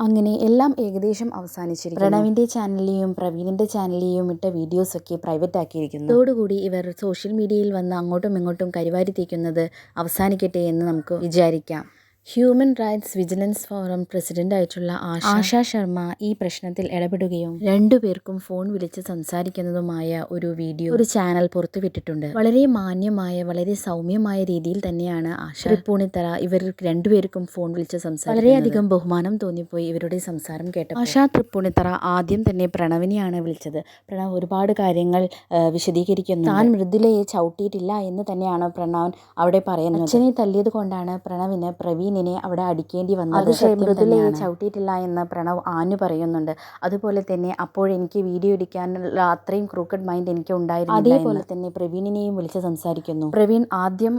അങ്ങനെ എല്ലാം ഏകദേശം അവസാനിച്ചിരിക്കുന്നു. പ്രണവിൻ്റെ ചാനലിലെയും പ്രവീണിൻ്റെ ചാനലിലെയും ഇട്ട വീഡിയോസൊക്കെ പ്രൈവറ്റ് ആക്കിയിരിക്കുന്നു. അതോടുകൂടി ഇവർ സോഷ്യൽ മീഡിയയിൽ വന്ന് അങ്ങോട്ടും ഇങ്ങോട്ടും കരിവാരി തേക്കുന്നത് അവസാനിക്കട്ടെ എന്ന് നമുക്ക് വിചാരിക്കാം. ഹ്യൂമൻ റൈറ്റ്സ് വിജിലൻസ് ഫോറം പ്രസിഡന്റായിട്ടുള്ള ആശാ ശർമ്മ ഈ പ്രശ്നത്തിൽ ഇടപെടുകയും രണ്ടുപേർക്കും ഫോൺ വിളിച്ച് സംസാരിക്കുന്നതുമായ ഒരു വീഡിയോ ഒരു ചാനൽ പുറത്തുവിട്ടിട്ടുണ്ട്. വളരെ മാന്യമായ വളരെ സൗമ്യമായ രീതിയിൽ തന്നെയാണ് ആശാ തൃപ്പൂണിത്തറ ഇവർ രണ്ടുപേർക്കും ഫോൺ വിളിച്ച് സംസാരിക്കുന്നത്. വളരെയധികം ബഹുമാനം തോന്നിപ്പോയി ഇവരുടെ സംസാരം കേട്ടപ്പോൾ. ആശാ തൃപ്പൂണിത്തറ ആദ്യം തന്നെ പ്രണവിനെയാണ് വിളിച്ചത്. പ്രണവ് ഒരുപാട് കാര്യങ്ങൾ വിശദീകരിക്കുന്നു. താൻ മൃദുലയെ ചവിട്ടിയിട്ടില്ല എന്ന് തന്നെയാണ് പ്രണവ് അവിടെ പറയുന്നത്. അച്ഛനെ തല്ലിയത് കൊണ്ടാണ് പ്രണവിന് പ്രവീണിനെ അവിടെ അടിക്കേണ്ടി വന്നത്. മൃദുലയെ ചവിട്ടിയിട്ടില്ല എന്ന് പ്രണവ് ആഞ്ഞു പറയുന്നുണ്ട്. അതുപോലെ തന്നെ അപ്പോഴെനിക്ക് വീഡിയോ എടുക്കാനുള്ള അത്രയും ക്രൂക്കഡ് മൈൻഡ് എനിക്ക് ഉണ്ടായിരുന്നു. അതേപോലെ തന്നെ പ്രവീണിനെയും വിളിച്ച് സംസാരിക്കുന്നു. പ്രവീൺ ആദ്യം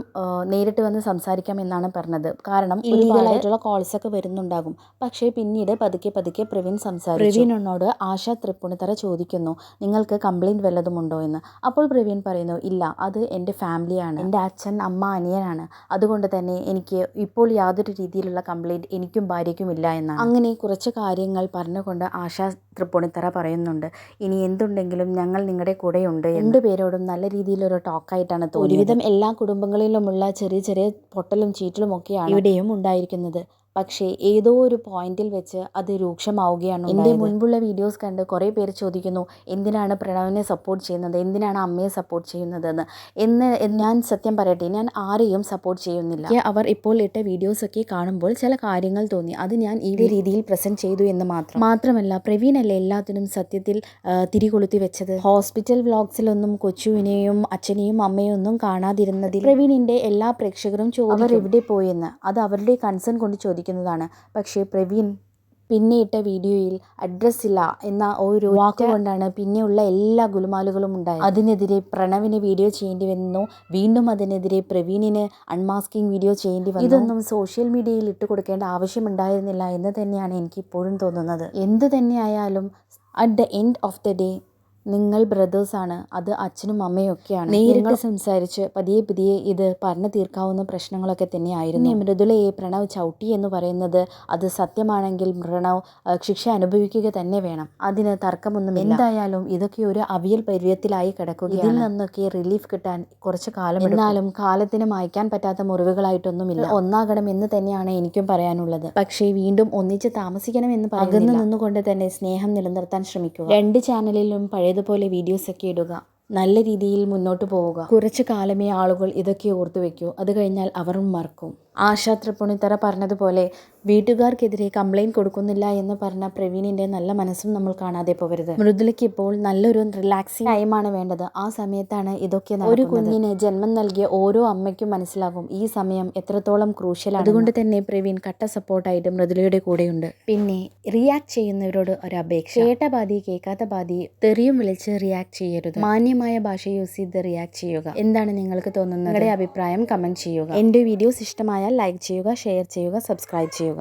നേരിട്ട് വന്ന് സംസാരിക്കാം എന്നാണ് പറഞ്ഞത്. കാരണം ഇല്ലീഗലായിട്ടുള്ള കോൾസ് ഒക്കെ വരുന്നുണ്ടാകും. പക്ഷേ പിന്നീട് പതുക്കെ പ്രവീൺ സംസാരിച്ചു. പ്രവീണിനോട് ആശാ തൃപ്പൂണിത്തറ ചോദിക്കുന്നു, നിങ്ങൾക്ക് കംപ്ലൈൻറ്റ് വല്ലതുമുണ്ടോ എന്ന്. അപ്പോൾ പ്രവീൺ പറയുന്നു, ഇല്ല, അത് എൻ്റെ ഫാമിലിയാണ്, എൻ്റെ അച്ഛൻ അമ്മ അനിയനാണ്, അതുകൊണ്ട് തന്നെ എനിക്ക് ഇപ്പോൾ യാതൊരു രീതിയിലുള്ള കംപ്ലൈൻറ്റ് എനിക്കും ഭാര്യയ്ക്കും ഇല്ല എന്നാണ്. അങ്ങനെ കുറച്ച് കാര്യങ്ങൾ പറഞ്ഞുകൊണ്ട് ആശാ തൃപ്പൂണിത്തറ പറയുന്നുണ്ട്, ഇനി എന്തുണ്ടെങ്കിലും ഞങ്ങൾ നിങ്ങളുടെ കൂടെയുണ്ട്. രണ്ടുപേരോടും നല്ല രീതിയിലൊരു ടോക്കായിട്ടാണ് തോന്നിയത്. ഒരുവിധം എല്ലാ കുടുംബങ്ങളിലുമുള്ള ചെറിയ ചെറിയ പൊട്ടലും ചീറ്റലും ഒക്കെയാണ് ഇവിടെയും ഉണ്ടായിരിക്കുന്നത്. പക്ഷേ ഏതോ ഒരു പോയിന്റിൽ വെച്ച് അത് രൂക്ഷമാവുകയാണ്. എൻ്റെ മുൻപുള്ള വീഡിയോസ് കണ്ട് കുറേ പേര് ചോദിക്കുന്നു, എന്തിനാണ് പ്രണവിനെ സപ്പോർട്ട് ചെയ്യുന്നത്, എന്തിനാണ് അമ്മയെ സപ്പോർട്ട് ചെയ്യുന്നതെന്ന്. ഞാൻ സത്യം പറയട്ടെ, ഞാൻ ആരെയും സപ്പോർട്ട് ചെയ്യുന്നില്ല. അവർ ഇപ്പോൾ ഇട്ട വീഡിയോസൊക്കെ കാണുമ്പോൾ ചില കാര്യങ്ങൾ തോന്നി, അത് ഞാൻ ഈ രീതിയിൽ പ്രസൻറ്റ് ചെയ്തു എന്ന് മാത്രമല്ല പ്രവീണല്ലേ എല്ലാത്തിനും സത്യത്തിൽ തിരികൊളുത്തി വെച്ചത്. ഹോസ്പിറ്റൽ വ്ളോഗ്സിലൊന്നും കൊച്ചുവിനെയും അച്ഛനെയും അമ്മയും ഒന്നും കാണാതിരുന്നതിൽ പ്രവീണിൻ്റെ എല്ലാ പ്രേക്ഷകരും അവർ എവിടെ പോയെന്ന് അത് അവരുടെ കൺസേൺ കൊണ്ട് ചോദിക്കുന്നതാണ്. പക്ഷേ പ്രവീൺ പിന്നെ ഇട്ട വീഡിയോയിൽ അഡ്രസ് ഇല്ല എന്ന ഒരു വാക്കുകൊണ്ടാണ് പിന്നെയുള്ള എല്ലാ ഗുലുമാലുകളും ഉണ്ടായത്. അതിനെതിരെ പ്രണവിന് വീഡിയോ ചെയ്യേണ്ടി വന്നു. വീണ്ടും അതിനെതിരെ പ്രവീണിന് അൺമാസ്കിംഗ് വീഡിയോ ചെയ്യേണ്ടി വന്നു. ഇതൊന്നും സോഷ്യൽ മീഡിയയിൽ ഇട്ട് കൊടുക്കേണ്ട ആവശ്യമുണ്ടായിരുന്നില്ല എന്ന് തന്നെയാണ് എനിക്ക് ഇപ്പോഴും തോന്നുന്നത്. എന്ത് തന്നെയായാലും at the end of the day നിങ്ങൾ ബ്രദേഴ്സാണ്, അത് അച്ഛനും അമ്മയും ഒക്കെയാണ്. നേരിട്ട് സംസാരിച്ച് പതിയെ ഇത് പറഞ്ഞു തീർക്കാവുന്ന പ്രശ്നങ്ങളൊക്കെ തന്നെയായിരുന്നു. മൃദുലയെ പ്രണവ് ചവിട്ടി എന്ന് പറയുന്നത് അത് സത്യമാണെങ്കിൽ പ്രണവ് ശിക്ഷ അനുഭവിക്കുക തന്നെ വേണം, അതിന് തർക്കമൊന്നുമില്ല. എന്തായാലും ഇതൊക്കെ ഒരു അവിയൽ പരുവത്തിലായി കിടക്കുകയാണ്. ഇതിൽ നിന്നൊക്കെ റിലീഫ് കിട്ടാൻ കുറച്ച് കാലം, എന്നാലും കാലത്തിന് മായ്ക്കാൻ പറ്റാത്ത മുറിവുകളായിട്ടൊന്നുമില്ല. ഒന്നാകണം എന്ന് തന്നെയാണ് എനിക്കും പറയാനുള്ളത്. പക്ഷേ വീണ്ടും ഒന്നിച്ച് താമസിക്കണം എന്ന് അകന്നു നിന്നുകൊണ്ട് തന്നെ സ്നേഹം നിലനിർത്താൻ ശ്രമിക്കുക. രണ്ട് ചാനലിലും പഴയതുപോലെ വീഡിയോസൊക്കെ ഇടുക, നല്ല രീതിയിൽ മുന്നോട്ട് പോവുക. കുറച്ച് കാലമേ ആളുകൾ ഇതൊക്കെ ഓർത്തു വയ്ക്കൂ, അത് കഴിഞ്ഞാൽ അവർ മറക്കും. ആശാ തൃപ്പൂണിത്തറ പറഞ്ഞതുപോലെ വീട്ടുകാർക്കെതിരെ കംപ്ലൈൻറ്റ് കൊടുക്കുന്നില്ല എന്ന് പറഞ്ഞ പ്രവീണിൻ്റെ നല്ല മനസ്സും നമ്മൾ കാണാതെ പോകരുത്. മൃദുലയ്ക്ക് ഇപ്പോൾ നല്ലൊരു റിലാക്സിങ് ടൈമാണ് വേണ്ടത്. ആ സമയത്താണ് ഇതൊക്കെ നടക്കുന്നത്. ഒരു കുഞ്ഞിന് ജന്മം നൽകിയ ഓരോ അമ്മയ്ക്കും മനസ്സിലാകും ഈ സമയം എത്രത്തോളം ക്രൂഷ്യലാണ്. അതുകൊണ്ട് തന്നെ പ്രവീൺ കട്ട സപ്പോർട്ടായിട്ട് മൃദുലയുടെ കൂടെയുണ്ട്. പിന്നെ റിയാക്ട് ചെയ്യുന്നവരോട് ഒരു അപേക്ഷ, കേട്ട പാതി കേൾക്കാത്ത പാതി തെറിയും വിളിച്ച് റിയാക്ട് ചെയ്യരുത്. മാന്യമായ ഭാഷ യൂസ് ചെയ്ത് റിയാക്ട് ചെയ്യുക. എന്താണ് നിങ്ങൾക്ക് തോന്നുന്നത്? നിങ്ങളുടെ അഭിപ്രായം കമൻറ്റ് ചെയ്യുക. എൻ്റെ വീഡിയോസ് ഇഷ്ടമായ ലൈക്ക് ചെയ്യുക, ഷെയർ ചെയ്യുക, സബ്സ്ക്രൈബ് ചെയ്യുക.